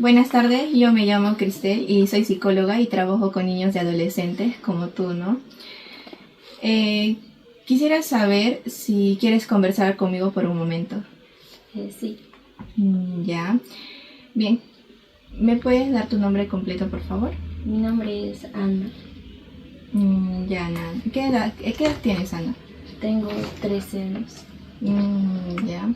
Buenas tardes, yo me llamo Cristel y soy psicóloga y trabajo con niños y adolescentes como tú, ¿no? Quisiera saber si quieres conversar conmigo por un momento. Sí. Ya. Bien. ¿Me puedes dar tu nombre completo, por favor? Mi nombre es Ana. Ya, Ana. ¿Qué edad tienes, Ana? Tengo 13 años. Ya.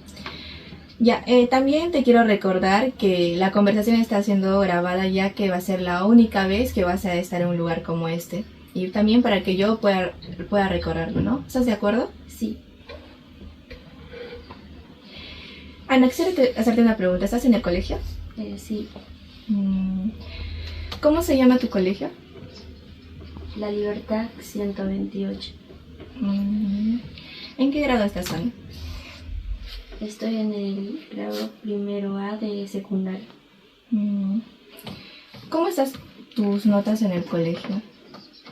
Ya, también te quiero recordar que la conversación está siendo grabada, ya que va a ser la única vez que vas a estar en un lugar como este. Y también para que yo pueda recorrerlo, ¿no? ¿Estás de acuerdo? Sí. Ana, quisiera hacerte una pregunta. ¿Estás en el colegio? Sí. ¿Cómo se llama tu colegio? La Libertad 128. ¿En qué grado estás, Ana? Estoy en el grado primero A de secundaria. ¿Cómo estás tus notas en el colegio?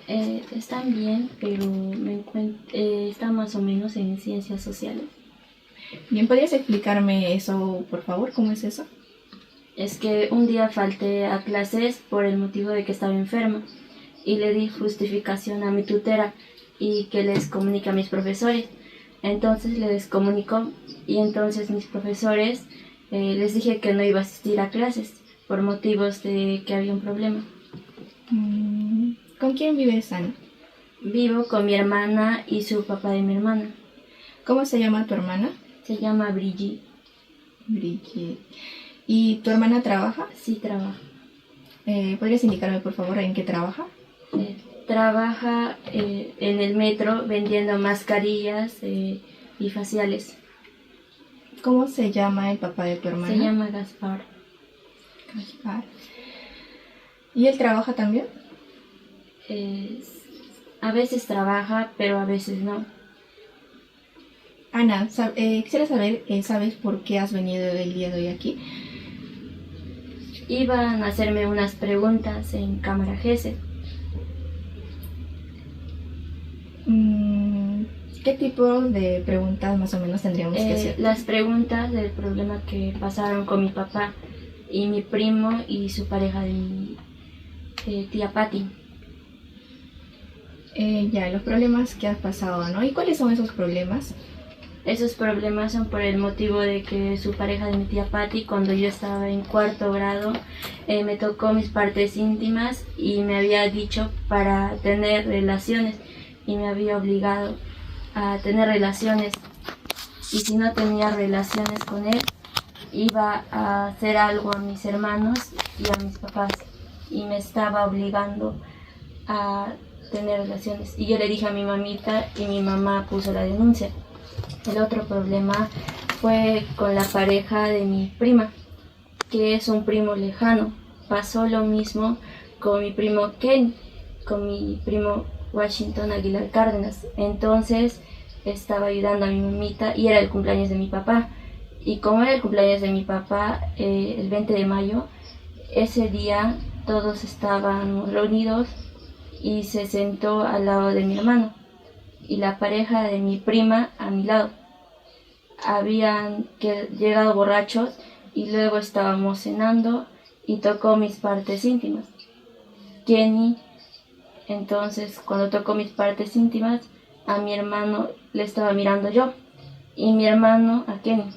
Están bien, pero está más o menos en ciencias sociales. Bien, ¿podrías explicarme eso, por favor? ¿Cómo es eso? Es que un día falté a clases por el motivo de que estaba enferma y le di justificación a mi tutera y que les comunique a mis profesores. Entonces les comunicó y entonces mis profesores les dije que no iba a asistir a clases por motivos de que había un problema. ¿Con quién vives, Ana? Vivo con mi hermana y su papá de mi hermana. ¿Cómo se llama tu hermana? Se llama Brigitte. Brigitte. ¿Y tu hermana trabaja? Sí, trabaja. ¿Podrías indicarme, por favor, en qué trabaja? Trabaja en el metro vendiendo mascarillas y faciales. ¿Cómo se llama el papá de tu hermana? Se llama Gaspar. Gaspar. ¿Y él trabaja también? A veces trabaja, pero a veces no. Ana, quisiera saber, ¿sabes por qué has venido el día de hoy aquí? Iban a hacerme unas preguntas en cámara GESE. ¿Qué tipo de preguntas más o menos tendríamos que hacer? Las preguntas del problema que pasaron con mi papá y mi primo y su pareja de mi tía Patti. Ya, los problemas que has pasado, ¿no? ¿Y cuáles son esos problemas? Esos problemas son por el motivo de que su pareja de mi tía Patti, cuando yo estaba en cuarto grado, me tocó mis partes íntimas y me había dicho para tener relaciones y me había obligado a tener relaciones. Y si no tenía relaciones con él, iba a hacer algo a mis hermanos y a mis papás y me estaba obligando a tener relaciones. Y yo le dije a mi mamita y mi mamá puso la denuncia. El otro problema fue con la pareja de mi prima, que es un primo lejano. Pasó lo mismo con mi primo Ken, con mi primo Washington Aguilar Cárdenas. Entonces estaba ayudando a mi mamita y era el cumpleaños de mi papá. Y como era el cumpleaños de mi papá, el 20 de mayo, ese día todos estaban reunidos y se sentó al lado de mi hermano y la pareja de mi prima a mi lado. Habían llegado borrachos y luego estábamos cenando y tocó mis partes íntimas. Kenny, entonces cuando tocó mis partes íntimas, a mi hermano le estaba mirando yo y mi hermano a Kenny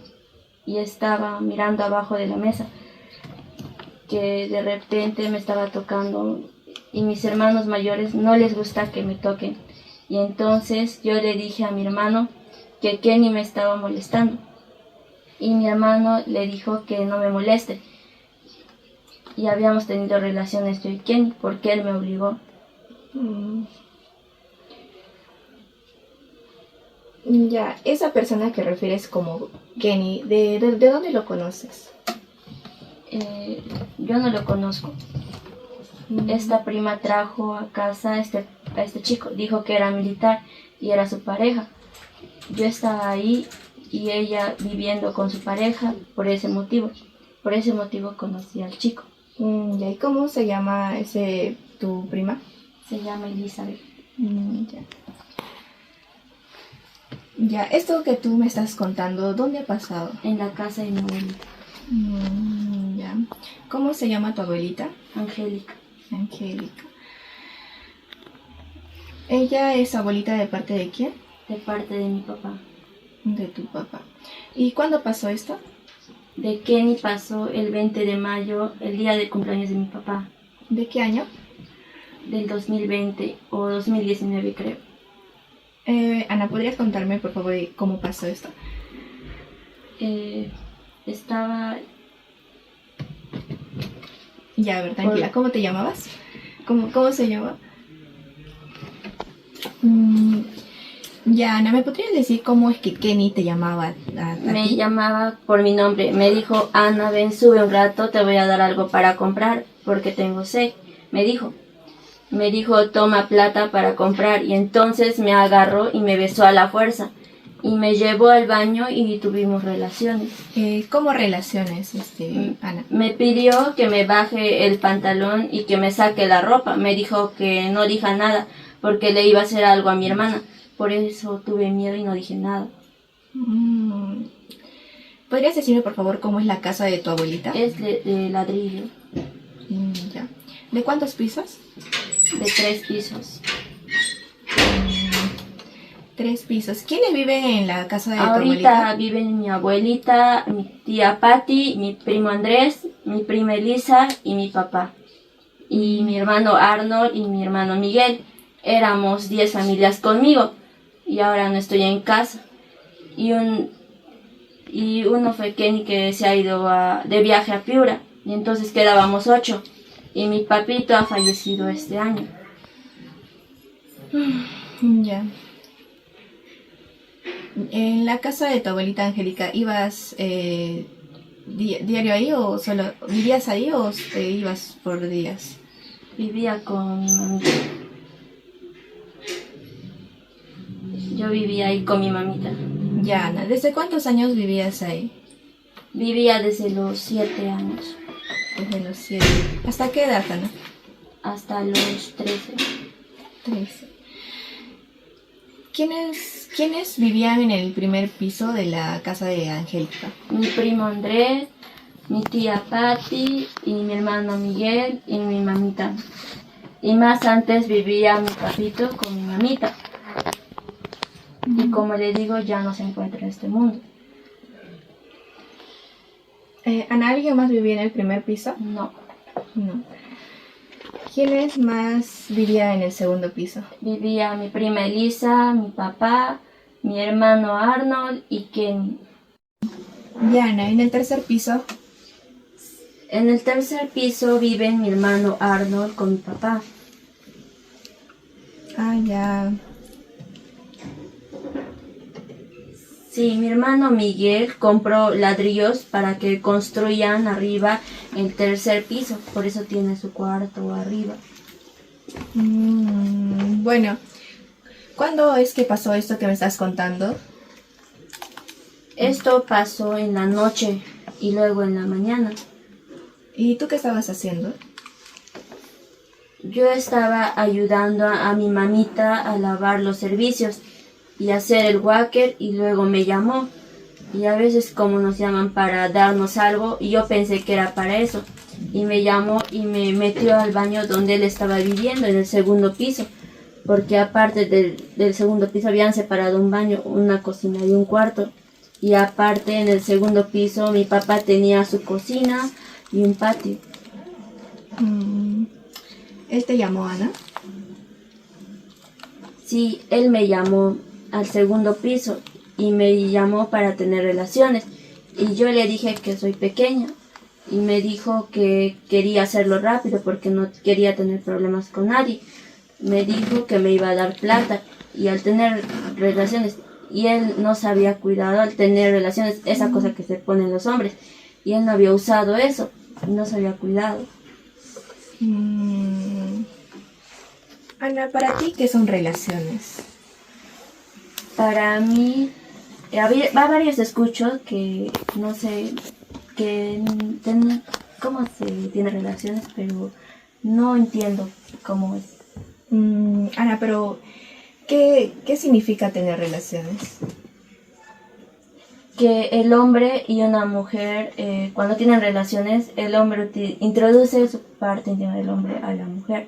y estaba mirando abajo de la mesa, que de repente me estaba tocando y mis hermanos mayores no les gusta que me toquen. Y entonces yo le dije a mi hermano que Kenny me estaba molestando. Y mi hermano le dijo que no me moleste. Y habíamos tenido relaciones yo y Kenny porque él me obligó. Ya, esa persona que refieres como Kenny, ¿de dónde lo conoces? Yo no lo conozco. Esta prima trajo a casa a este chico, dijo que era militar y era su pareja. Yo estaba ahí y ella viviendo con su pareja por ese motivo conocí al chico. Ya, ¿y cómo se llama tu prima? Se llama Elizabeth. Ya. Ya, esto que tú me estás contando, ¿dónde ha pasado? En la casa de mi abuelita. Ya. ¿Cómo se llama tu abuelita? Angélica, Angélica. ¿Ella es abuelita de parte de quién? de parte de mi papá. De tu papá. ¿Y cuándo pasó esto? De Kenny pasó el 20 de mayo, el día de cumpleaños de mi papá, ¿De qué año? del 2020 o 2019 creo. Ana, ¿podrías contarme por favor cómo pasó esto? Estaba Ya, a ver, tranquila. ¿Cómo te llamabas? ¿Cómo se llama? Ya, Ana, ¿me podrías decir cómo es que Kenny te llamaba a Me ti? llamaba por mi nombre. Me dijo, Ana, ven, sube un rato, te voy a dar algo para comprar porque tengo sed. Me dijo, toma plata para comprar. Y entonces me agarró y me besó a la fuerza. Y me llevó al baño y tuvimos relaciones. ¿Cómo relaciones, Ana? Me pidió que me baje el pantalón y que me saque la ropa. Me dijo que no diga nada porque le iba a hacer algo a mi hermana. Por eso tuve miedo y no dije nada. ¿Podrías decirme por favor cómo es la casa de tu abuelita? Es de ladrillo, Ya. ¿De cuántos pisos? de 3 pisos. 3 pisos. ¿Quiénes viven en la casa de tu Ahorita abuelita? viven mi abuelita, mi tía Patti, mi primo Andrés, mi prima Elisa y mi papá. Y mi hermano Arnold y mi hermano Miguel. Éramos 10 familias conmigo y ahora no estoy en casa. Y uno fue Kenny, que se ha ido de viaje a Piura, y entonces quedábamos 8. Y mi papito ha fallecido este año. Ya. En la casa de tu abuelita Angélica, ¿ibas diario ahí o solo vivías ahí o te ibas por días? Vivía con mi mamita. Yo vivía ahí con mi mamita. Ya, Ana, ¿desde cuántos años vivías ahí? Vivía desde los 7 años Desde los 7. ¿Hasta qué edad, Ana? hasta los 13. 13. ¿Quiénes vivían en el primer piso de la casa de Angélica? Mi primo Andrés, mi tía Patti y mi hermano Miguel y mi mamita. Y más antes vivía mi papito con mi mamita. Y como le digo, ya no se encuentra en este mundo. ¿Ana, alguien más vivía en el primer piso? No. No. ¿Quiénes más vivían en el segundo piso? Vivía mi prima Elisa, mi papá, mi hermano Arnold y Kenny. Ya, Ana, ¿en el tercer piso? En el tercer piso vive mi hermano Arnold con mi papá. Ah, ya. Sí, mi hermano Miguel compró ladrillos para que construyan arriba el tercer piso, por eso tiene su cuarto arriba. Bueno, ¿cuándo es que pasó esto que me estás contando? Esto pasó en la noche y luego en la mañana. ¿Y tú qué estabas haciendo? Yo estaba ayudando a mi mamita a lavar los servicios y hacer el walker, y luego me llamó. Y a veces como nos llaman para darnos algo, y yo pensé que era para eso. Y me llamó y me metió al baño donde él estaba viviendo, en el segundo piso. Porque aparte del segundo piso habían separado un baño, una cocina y un cuarto. Y aparte en el segundo piso mi papá tenía su cocina y un patio. ¿Él te llamó, Ana? Sí, él me llamó al segundo piso y me llamó para tener relaciones. Y yo le dije que soy pequeña y me dijo que quería hacerlo rápido porque no quería tener problemas con nadie. Me dijo que me iba a dar plata y al tener relaciones, y él no se había cuidado al tener relaciones, esa cosa que se ponen los hombres, y él no había usado eso y no se había cuidado. Ana, ¿para ti qué son relaciones? Para mí, va varios escuchos que no sé cómo se tiene relaciones, pero no entiendo cómo es. Ana, pero ¿qué significa tener relaciones? que el hombre y una mujer, cuando tienen relaciones, el hombre introduce su parte íntima del hombre a la mujer.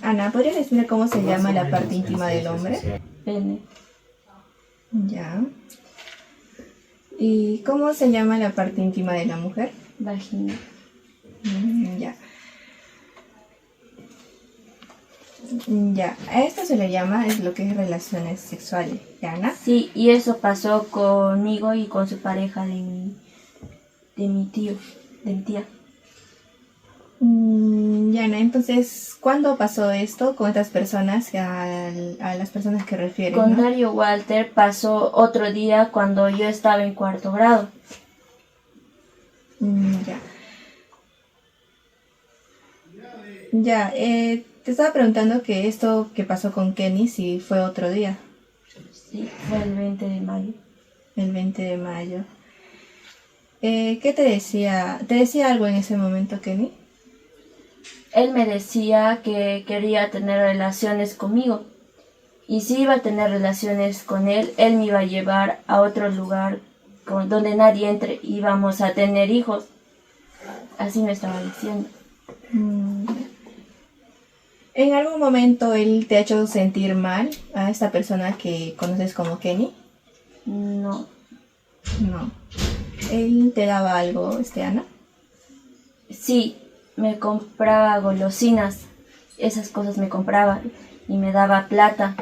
Ana, ¿podrías decirme cómo se llama la parte íntima del hombre? Pene. Ya. ¿Y cómo se llama la parte íntima de la mujer? Vagina. Ya. Ya, a esto se le llama es lo que es relaciones sexuales, ¿ya, Ana? Sí, y eso pasó conmigo y con su pareja de mi tío, de mi tía. Ya, Ana, entonces, ¿cuándo pasó esto con estas personas, a las personas que refieres, Con ¿no? Dario Walter pasó otro día cuando yo estaba en cuarto grado. Ya. Ya, te estaba preguntando que esto que pasó con Kenny, si fue otro día, Sí, fue el 20 de mayo. el 20 de mayo. ¿Qué te decía? ¿Te decía algo en ese momento, Kenny? Él me decía que quería tener relaciones conmigo. Y si iba a tener relaciones con él me iba a llevar a otro lugar donde nadie entre, íbamos a tener hijos. Así me estaba diciendo. ¿En algún momento él te ha hecho sentir mal a esta persona que conoces como Kenny? No, No. ¿Él te daba algo, Ana? sí, me compraba golosinas, esas cosas me compraba y me daba plata.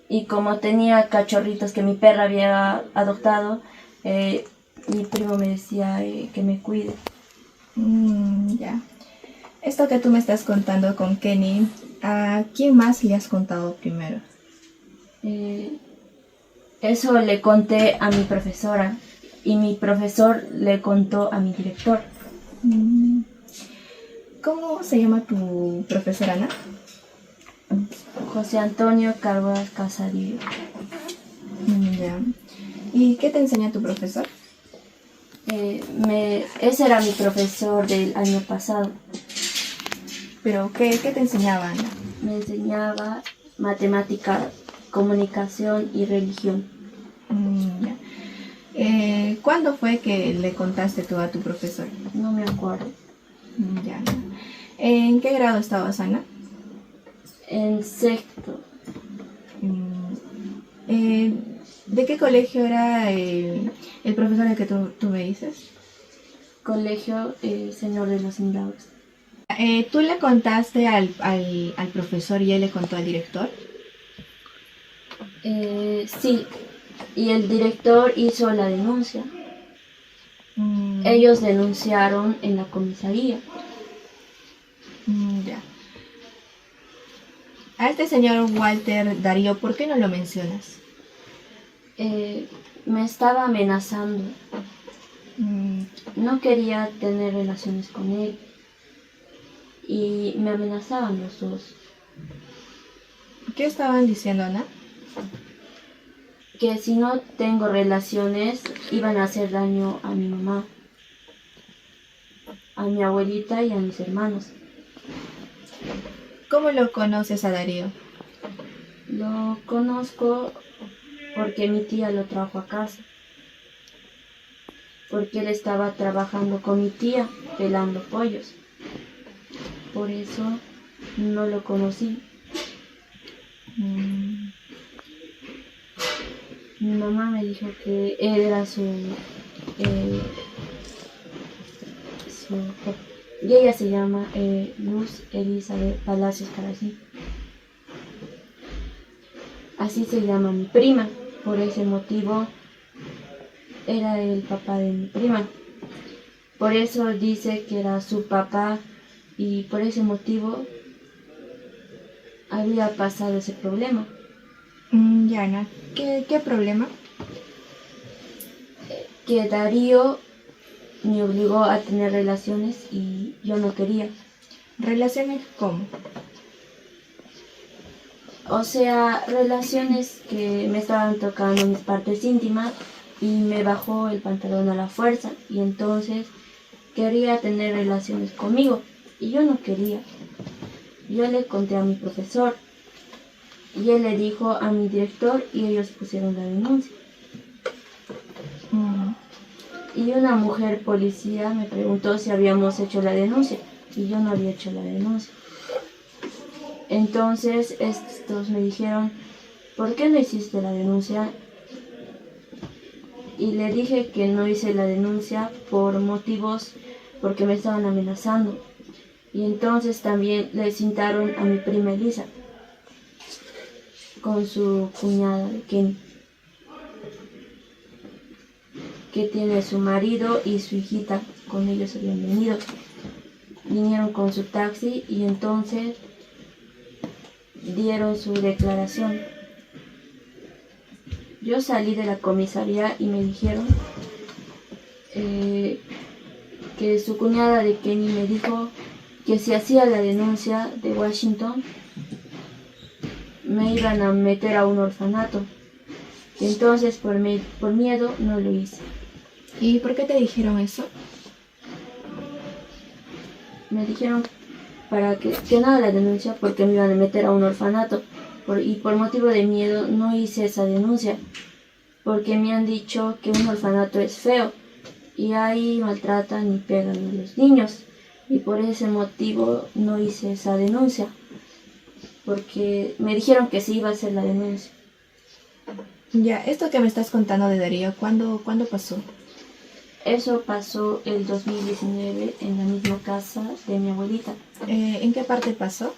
Y como tenía cachorritos que mi perra había adoptado, mi primo me decía que me cuide. Ya. Esto que tú me estás contando con Kenny, ¿a quién más le has contado primero? Eso le conté a mi profesora y mi profesor le contó a mi director. ¿Cómo se llama tu profesora, Ana? José Antonio Carvajal Casadillo. Ya. ¿Y qué te enseña tu profesor? Ese era mi profesor del año pasado. ¿Pero qué te enseñaba, Ana? Me enseñaba matemática, comunicación y religión. Ya. ¿Cuándo fue que le contaste tú a tu profesor? No me acuerdo. Ya. ¿En qué grado estabas, Ana? En sexto. ¿De qué colegio era el profesor al que tú me dices? Colegio Señor de los Milagros. ¿Tú le contaste al profesor y él le contó al director? Sí, y el director hizo la denuncia. Mm, Ellos denunciaron en la comisaría. Ya. A este señor Walter Darío, ¿por qué no lo mencionas? Me estaba amenazando. Mm, No quería tener relaciones con él. Y me amenazaban los dos. ¿Qué estaban diciendo, Ana? Que si no tengo relaciones iban a hacer daño a mi mamá, a mi abuelita y a mis hermanos. ¿Cómo lo conoces a Darío? Lo conozco porque mi tía lo trajo a casa. Porque él estaba trabajando con mi tía pelando pollos. Por eso no lo conocí. Mi mamá me dijo que él era y ella se llama Luz Elizabeth Palacios Caracín. Así se llama mi prima. Por ese motivo era el papá de mi prima. Por eso dice que era su papá y por ese motivo había pasado ese problema. Ya, Ana. ¿Qué problema? Que Darío me obligó a tener relaciones y yo no quería. ¿Relaciones cómo? O sea, relaciones que me estaban tocando mis partes íntimas y me bajó el pantalón a la fuerza y entonces quería tener relaciones conmigo y yo no quería. Yo le conté a mi profesor y él le dijo a mi director y ellos pusieron la denuncia. Y una mujer policía me preguntó si habíamos hecho la denuncia y yo no había hecho la denuncia. Entonces estos me dijeron, ¿por qué no hiciste la denuncia? Y le dije que no hice la denuncia por motivos, porque me estaban amenazando. Y entonces también le cintaron a mi prima Elisa con su cuñada de Kenny, que tiene su marido y su hijita, con ellos habían venido. Vinieron con su taxi y entonces dieron su declaración. Yo salí de la comisaría y me dijeron que su cuñada de Kenny me dijo que si hacía la denuncia de Washington me iban a meter a un orfanato. Entonces por miedo no lo hice. ¿Y por qué te dijeron eso? Me dijeron para que no haga la denuncia porque me iban a meter a un orfanato. Y por motivo de miedo no hice esa denuncia, porque me han dicho que un orfanato es feo y ahí maltratan y pegan a los niños, y por ese motivo no hice esa denuncia, porque me dijeron que sí iba a hacer la denuncia. Ya, esto que me estás contando de Darío, ¿cuándo pasó? Eso pasó el 2019 en la misma casa de mi abuelita. ¿En qué parte pasó?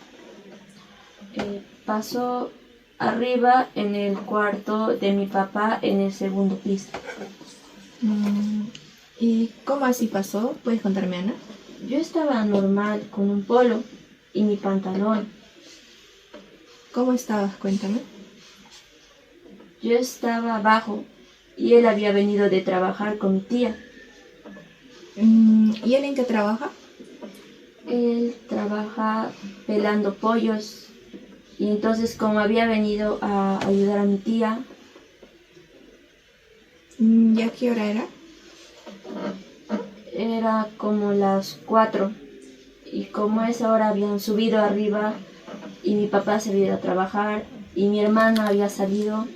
Pasó arriba en el cuarto de mi papá en el segundo piso. ¿Y cómo así pasó? ¿Puedes contarme, Ana? Yo estaba normal con un polo y mi pantalón. ¿Cómo estabas? Cuéntame. Yo estaba abajo y él había venido de trabajar con mi tía. ¿Y él en qué trabaja? Él trabaja pelando pollos. Y entonces, como había venido a ayudar a mi tía... ¿Y a qué hora era? Era como las 4. Y como a esa hora habían subido arriba y mi papá se había ido a trabajar y mi hermana había salido,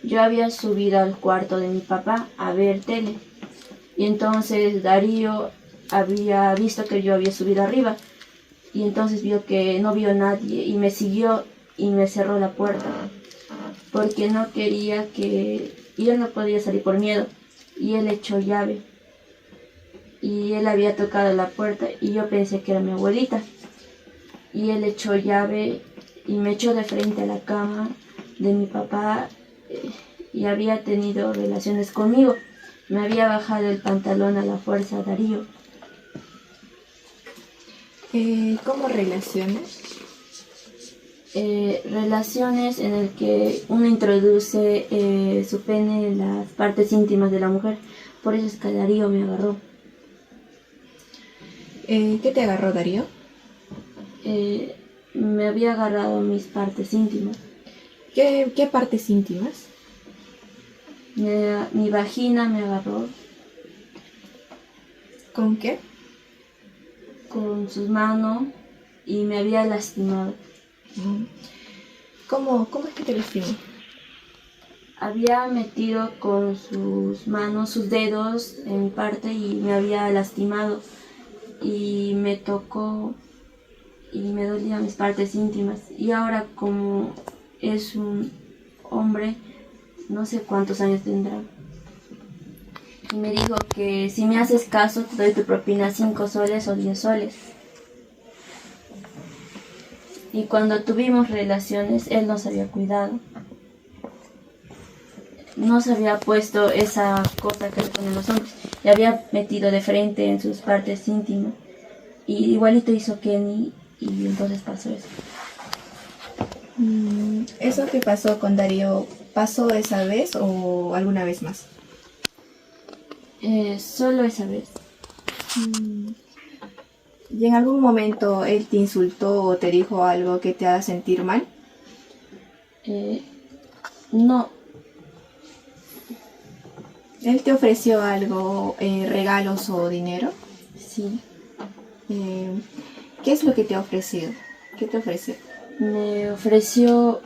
yo había subido al cuarto de mi papá a ver tele. Y entonces Darío había visto que yo había subido arriba. Y entonces vio que no vio a nadie y me siguió y me cerró la puerta, porque no quería que... yo no podía salir por miedo, y él echó llave, y él había tocado la puerta, y yo pensé que era mi abuelita, y él echó llave, y me echó de frente a la cama de mi papá, y había tenido relaciones conmigo, me había bajado el pantalón a la fuerza Darío. ¿Cómo relaciones? Relaciones en el que uno introduce su pene en las partes íntimas de la mujer. Por eso es que Darío me agarró. ¿Qué te agarró, Darío? Me había agarrado mis partes íntimas. ¿Qué partes íntimas? Mi vagina me agarró. ¿Con qué? Con sus manos y me había lastimado. ¿Cómo es que te lastimó? Había metido con sus manos, sus dedos en mi parte y me había lastimado. Y me tocó y me dolían mis partes íntimas. Y ahora, como es un hombre, no sé cuántos años tendrá. Y me dijo que si me haces caso te doy tu propina 5 soles o 10 soles. Y cuando tuvimos relaciones, él no se había cuidado. No se había puesto esa cosa que le ponen los hombres. Le había metido de frente en sus partes íntimas. Y igualito hizo Kenny y entonces pasó eso. ¿Eso que pasó con Darío, pasó esa vez o alguna vez más? Solo esa vez. ¿Y en algún momento él te insultó o te dijo algo que te haga sentir mal? No. ¿Él te ofreció algo, regalos o dinero? Sí. ¿Qué es lo que te ha ofrecido? ¿Qué te ofreció? Me ofreció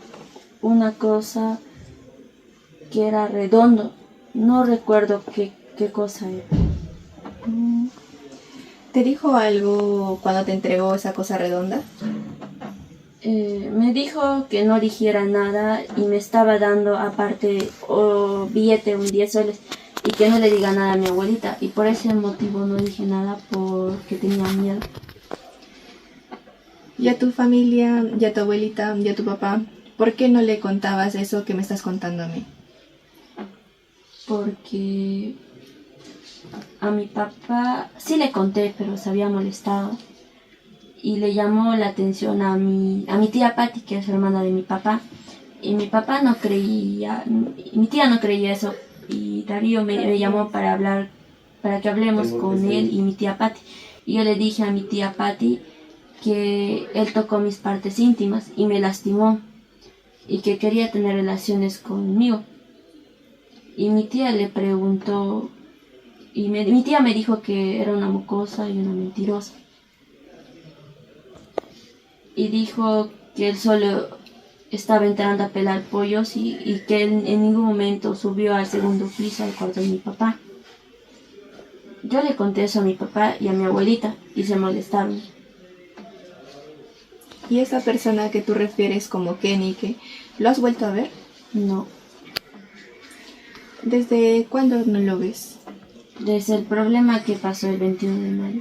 una cosa que era redondo. No recuerdo qué cosa era. ¿Te dijo algo cuando te entregó esa cosa redonda? Me dijo que no dijera nada y me estaba dando aparte billete, un 10 soles, y que no le diga nada a mi abuelita. Y por ese motivo no dije nada porque tenía miedo. ¿Y a tu familia, y a tu abuelita, y a tu papá, por qué no le contabas eso que me estás contando a mí? Porque a mi papá sí le conté, pero se había molestado. Y le llamó la atención a mi tía Patti, que es hermana de mi papá. Y mi papá no creía, mi tía no creía eso. Y Darío me llamó para hablar, para que hablemos con él y mi tía Patti. Y yo le dije a mi tía Patti que él tocó mis partes íntimas y me lastimó. Y que quería tener relaciones conmigo. Y mi tía le preguntó, y mi tía me dijo que era una mocosa y una mentirosa. Y dijo que él solo estaba entrando a pelar pollos y que él en ningún momento subió al segundo piso al cuarto de mi papá. Yo le conté eso a mi papá y a mi abuelita y se molestaron. ¿Y esa persona que tú refieres como Kenny, que lo has vuelto a ver? No. ¿Desde cuándo no lo ves? Desde el problema que pasó el 21 de mayo.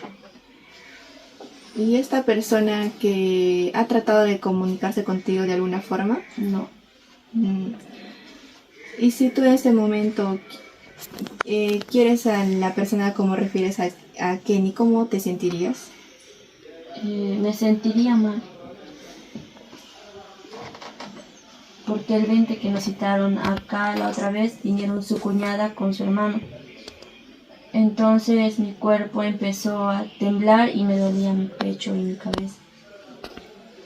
¿Y esta persona que ha tratado de comunicarse contigo de alguna forma? No. ¿Y si tú en este momento quieres a la persona como refieres a Kenny, cómo te sentirías? Me sentiría mal. Porque el 20 que nos citaron acá la otra vez, vinieron su cuñada con su hermano. Entonces mi cuerpo empezó a temblar y me dolía mi pecho y mi cabeza.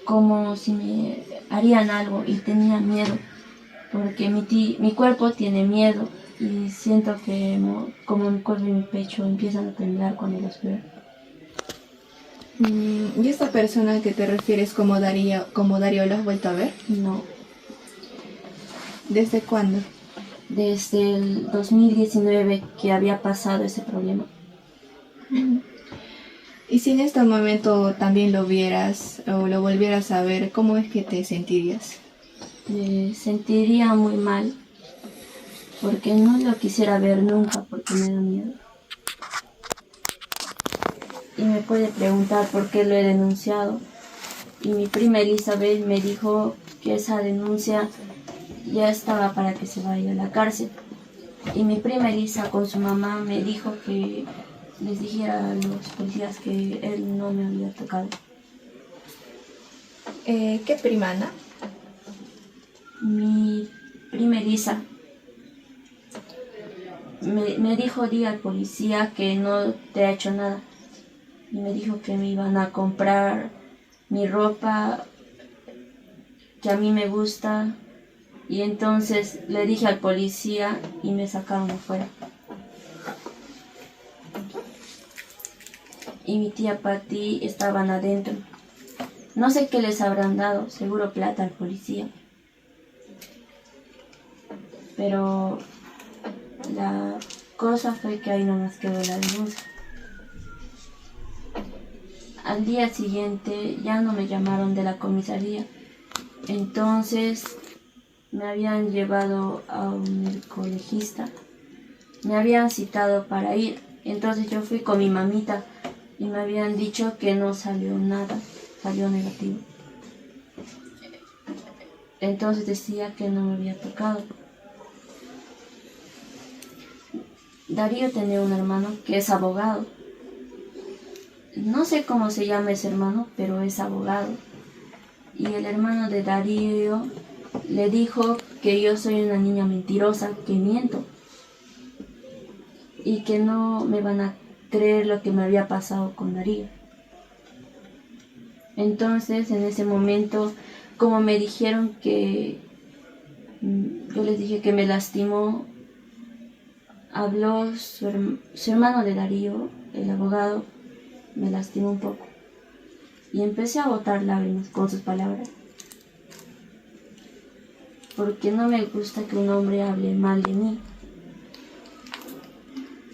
Como si me harían algo y tenía miedo. Porque mi cuerpo tiene miedo y siento que como mi cuerpo y mi pecho empiezan a temblar cuando los veo. ¿Y esta persona que te refieres como Darío, lo has vuelto a ver? No. ¿Desde cuándo? Desde el 2019 que había pasado ese problema. Y si en este momento también lo vieras o lo volvieras a ver, ¿cómo es que te sentirías? Me sentiría muy mal porque no lo quisiera ver nunca porque me da miedo. Y me puede preguntar por qué lo he denunciado. Y mi prima Elizabeth me dijo que esa denuncia ya estaba para que se vaya a la cárcel. Y mi prima Elisa con su mamá me dijo que les dijera a los policías que él no me había tocado. ¿Qué prima, Ana? Mi prima Elisa me dijo, di al policía que no te ha hecho nada. Y me dijo que me iban a comprar mi ropa que a mí me gusta. Y entonces le dije al policía y me sacaron afuera. Y mi tía Patti estaban adentro. No sé qué les habrán dado, seguro plata al policía. Pero la cosa fue que ahí nomás quedó la denuncia. Al día siguiente ya no me llamaron de la comisaría. Entonces me habían llevado a un colegista. Me habían citado para ir. Entonces yo fui con mi mamita y me habían dicho que no salió nada, salió negativo. Entonces decía que no me había tocado. Darío tenía un hermano que es abogado. No sé cómo se llama ese hermano, pero es abogado. Y el hermano de Darío le dijo que yo soy una niña mentirosa, que miento. Y que no me van a creer lo que me había pasado con Darío. Entonces, en ese momento, como me dijeron que yo les dije que me lastimó, habló su hermano de Darío, el abogado, me lastimó un poco. Y empecé a botar lágrimas con sus palabras. porque no me gusta que un hombre hable mal de mí.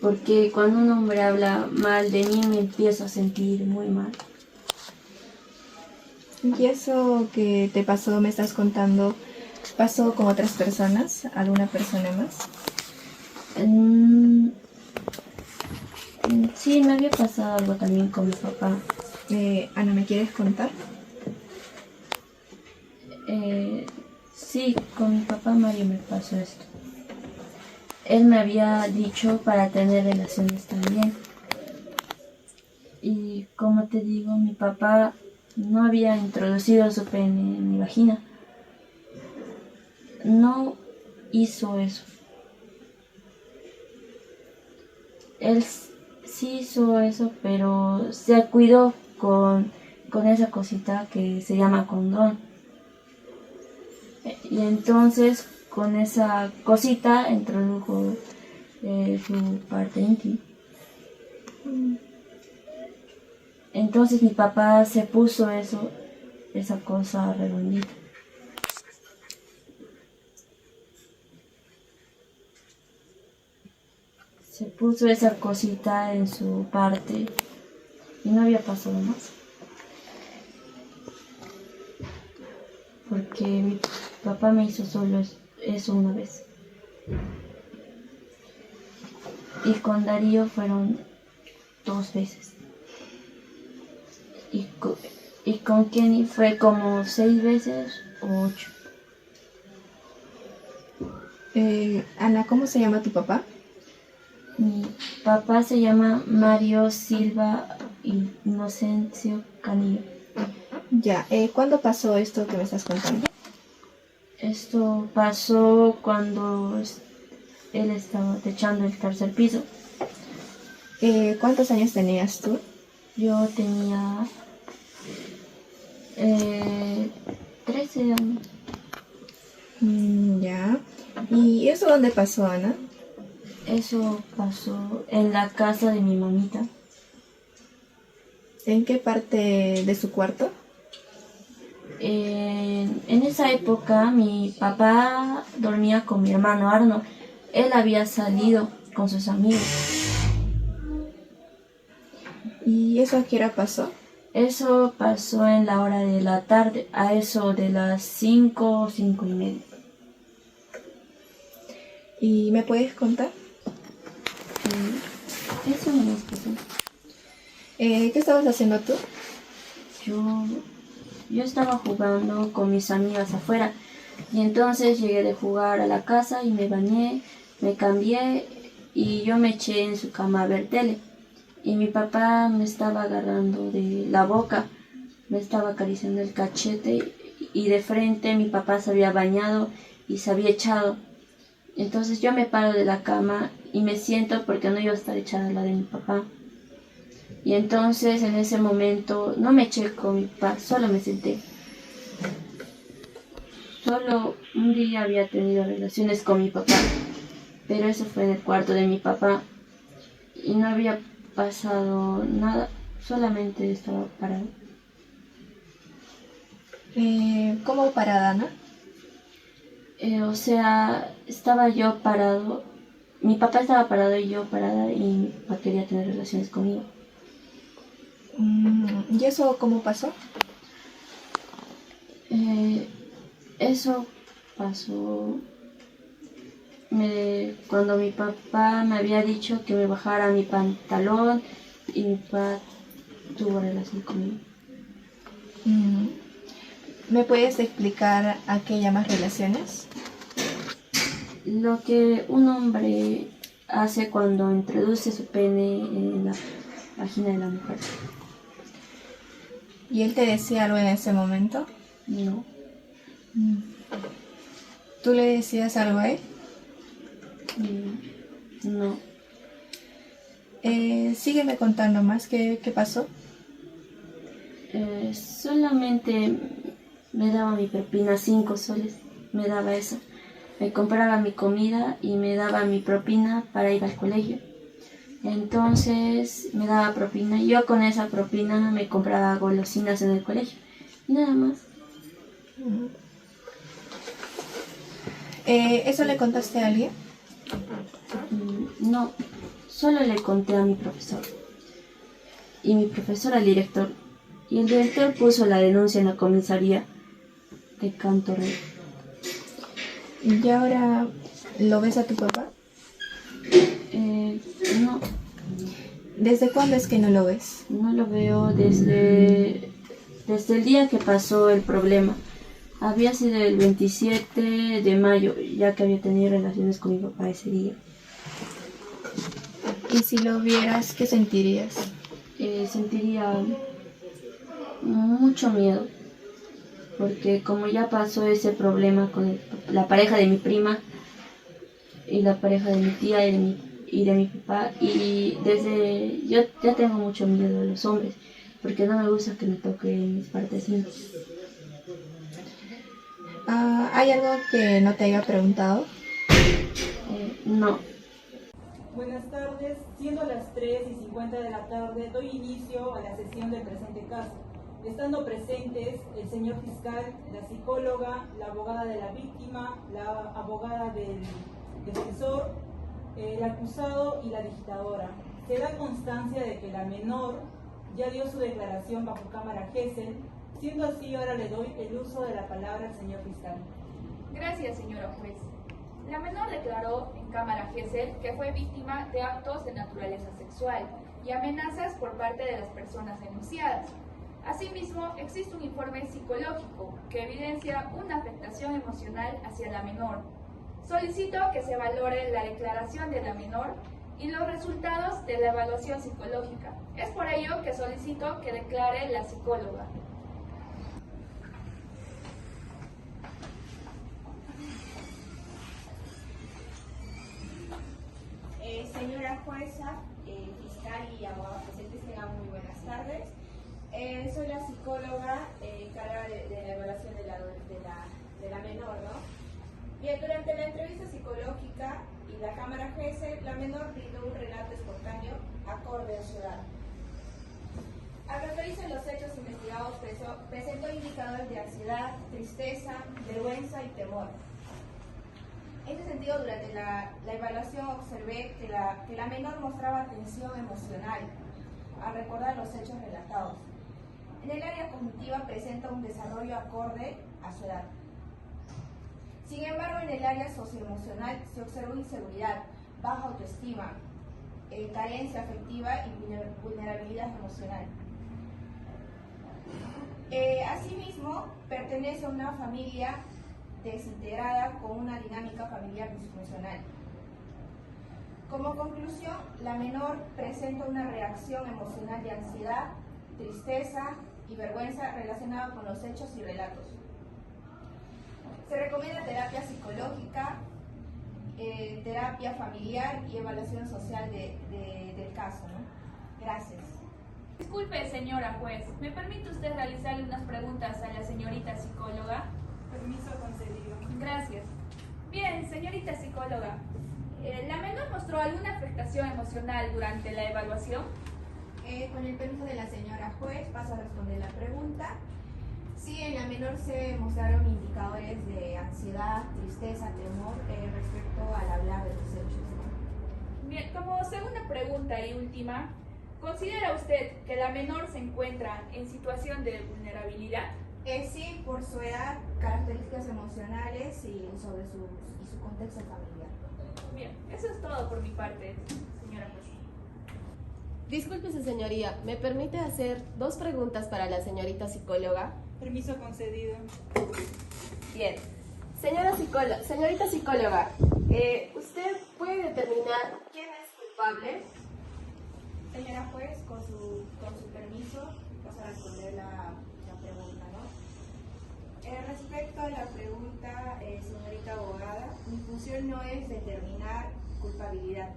Porque cuando un hombre habla mal de mí me empiezo a sentir muy mal. ¿Y eso que te pasó, me estás contando, pasó con otras personas? ¿Alguna persona más? Sí, me había pasado algo también con mi papá. Ana, ¿me quieres contar? Sí, con mi papá Mario me pasó esto. Él me había dicho para tener relaciones también. Y como te digo, mi papá no había introducido su pene en mi vagina. No hizo eso. Él sí hizo eso, pero se cuidó con esa cosita que se llama condón. Y entonces con esa cosita introdujo su parte íntima. Entonces mi papá se puso esa cosa redondita. Se puso esa cosita en su parte y no había pasado más. Porque mi papá me hizo solo eso una vez. Y con Darío fueron 2 veces. Y con Kenny fue como 6 veces o 8. Ana, ¿cómo se llama tu papá? Mi papá se llama Mario Silva Inocencio Canillo. Ya, ¿cuándo pasó esto que me estás contando? Esto pasó cuando él estaba techando el 3er piso. ¿Cuántos años tenías tú? Yo tenía 13 años. Ya. ¿Y eso dónde pasó, Ana? Eso pasó en la casa de mi mamita. ¿En qué parte de su cuarto? En esa época mi papá dormía con mi hermano Arno. Él había salido con sus amigos. ¿Y eso a qué hora pasó? Eso pasó en la hora de la tarde, a eso de las 5 o 5:30. ¿Y me puedes contar? Eso no es pasó. ¿Qué estabas haciendo tú? Yo estaba jugando con mis amigas afuera y entonces llegué de jugar a la casa y me bañé, me cambié y yo me eché en su cama a ver tele. Y mi papá me estaba agarrando de la boca, me estaba acariciando el cachete y de frente mi papá se había bañado y se había echado. Entonces yo me paro de la cama y me siento porque no iba a estar echada la de mi papá. Y entonces en ese momento no me eché con mi papá, solo me senté. Solo un día había tenido relaciones con mi papá, pero eso fue en el cuarto de mi papá y no había pasado nada, solamente estaba parado. ¿Cómo parada, Ana? O sea, estaba yo parado, mi papá estaba parado y yo parada y mi papá quería tener relaciones conmigo. ¿Y eso cómo pasó? Eso pasó cuando mi papá me había dicho que me bajara mi pantalón y mi papá tuvo relación conmigo. ¿Me puedes explicar a qué llamas relaciones? Lo que un hombre hace cuando introduce su pene en la vagina de la mujer. ¿Y él te decía algo en ese momento? No. ¿Tú le decías algo a él? No. Sígueme contando más, ¿qué pasó? Solamente me daba mi propina, 5 soles, me daba eso. Me compraba mi comida y me daba mi propina para ir al colegio. Entonces me daba propina y yo con esa propina me compraba golosinas en el colegio. Y nada más. ¿Eso le contaste a alguien? No, solo le conté a mi profesor. Y mi profesor al director. Y el director puso la denuncia en la comisaría de Canto Rey. ¿Y ahora lo ves a tu papá? No, ¿Desde cuándo es que no lo ves? no lo veo desde el día que pasó el problema. Había sido el 27 de mayo, ya que había tenido relaciones con mi papá ese día. ¿Y si lo vieras, qué sentirías? Sentiría mucho miedo, porque como ya pasó ese problema con la pareja de mi prima y la pareja de mi tía y de mi papá, y yo ya tengo mucho miedo de los hombres, porque no me gusta que me toquen mis partes íntimas. ¿Hay algo que no te haya preguntado? No. Buenas tardes, siendo las 3:50 de la tarde, doy inicio a la sesión del presente caso, estando presentes el señor fiscal, la psicóloga, la abogada de la víctima, la abogada del defensor, el acusado y la digitadora. Se da constancia de que la menor ya dio su declaración bajo cámara Gesell, siendo así ahora le doy el uso de la palabra al señor fiscal. Gracias, señora juez. La menor declaró en cámara Gesell que fue víctima de actos de naturaleza sexual y amenazas por parte de las personas denunciadas. Asimismo, existe un informe psicológico que evidencia una afectación emocional hacia la menor. Solicito que se valore la declaración de la menor y los resultados de la evaluación psicológica. Es por ello que solicito que declare la psicóloga. Señora jueza, fiscal y abogada presentes, tengan muy buenas tardes. Soy la psicóloga encargada de la evaluación de la menor, ¿no? Bien, durante la entrevista psicológica y la cámara Gesell, la menor brindó un relato espontáneo acorde a su edad. Al referirse a los hechos investigados, presentó indicadores de ansiedad, tristeza, vergüenza y temor. En este sentido, durante la evaluación observé que la menor mostraba tensión emocional al recordar los hechos relatados. En el área cognitiva presenta un desarrollo acorde a su edad. Sin embargo, en el área socioemocional se observó inseguridad, baja autoestima, carencia afectiva y vulnerabilidad emocional. Asimismo, pertenece a una familia desintegrada con una dinámica familiar disfuncional. Como conclusión, la menor presenta una reacción emocional de ansiedad, tristeza y vergüenza relacionada con los hechos y relatos. Se recomienda terapia psicológica, terapia familiar y evaluación social del caso, ¿no? Gracias. Disculpe, señora juez, ¿me permite usted realizarle unas preguntas a la señorita psicóloga? Permiso concedido. Gracias. Bien, señorita psicóloga, ¿la menor mostró alguna afectación emocional durante la evaluación? Con el permiso de la señora juez, paso a responder la pregunta. Sí, en la menor se mostraron indicadores de ansiedad, tristeza, temor respecto al hablar de los hechos, ¿no? Bien, como segunda pregunta y última, ¿considera usted que la menor se encuentra en situación de vulnerabilidad? Sí, por su edad, características emocionales y sobre su contexto familiar. Bien, eso es todo por mi parte, señora juez. Disculpe, señoría, ¿me permite hacer 2 preguntas para la señorita psicóloga? Permiso concedido. Bien. Señorita psicóloga, ¿usted puede determinar quién es culpable? Señora juez, con su permiso, paso a responder la pregunta, ¿no? Respecto a la pregunta, señorita abogada, mi función no es determinar culpabilidad.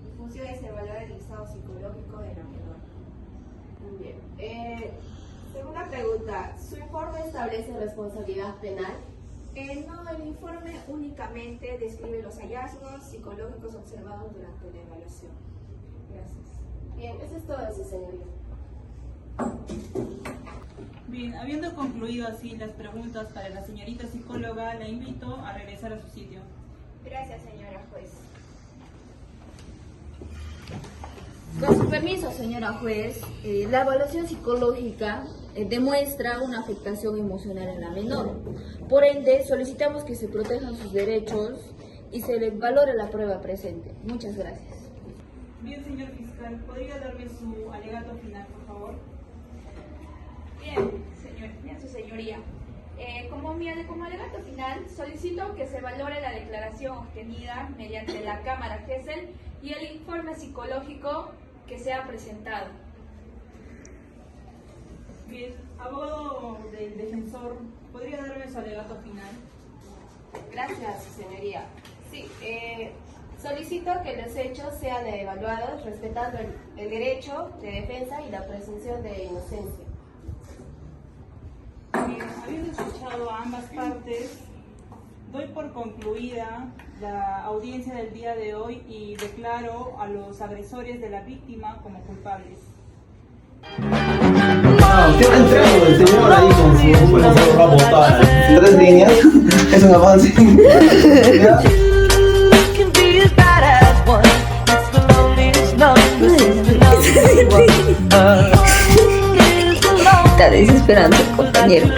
Mi función es evaluar el estado psicológico de la menor. Bien. Segunda pregunta, ¿su informe establece responsabilidad penal? No, el informe únicamente describe los hallazgos psicológicos observados durante la evaluación. Gracias. Bien, eso es todo, sí, señoría. Bien, habiendo concluido así las preguntas para la señorita psicóloga, la invito a regresar a su sitio. Gracias, señora juez. Con su permiso, señora juez, la evaluación psicológica demuestra una afectación emocional en la menor. Por ende, solicitamos que se protejan sus derechos y se le valore la prueba presente. Muchas gracias. Bien, señor fiscal, ¿podría darme su alegato final, por favor? Bien, su señoría. Como alegato final, solicito que se valore la declaración obtenida mediante la Cámara Gesell y el informe psicológico que se ha presentado. Bien, abogado del defensor, ¿podría darme su alegato final? Gracias, señoría. Sí, solicito que los hechos sean evaluados respetando el derecho de defensa y la presunción de inocencia. Bien, habiendo escuchado a ambas partes, doy por concluida la audiencia del día de hoy y declaro a los agresores de la víctima como culpables. ¿Qué ha entrado el señor ahí con su una botada? 3 líneas, es un avance. Está desesperante, compañero.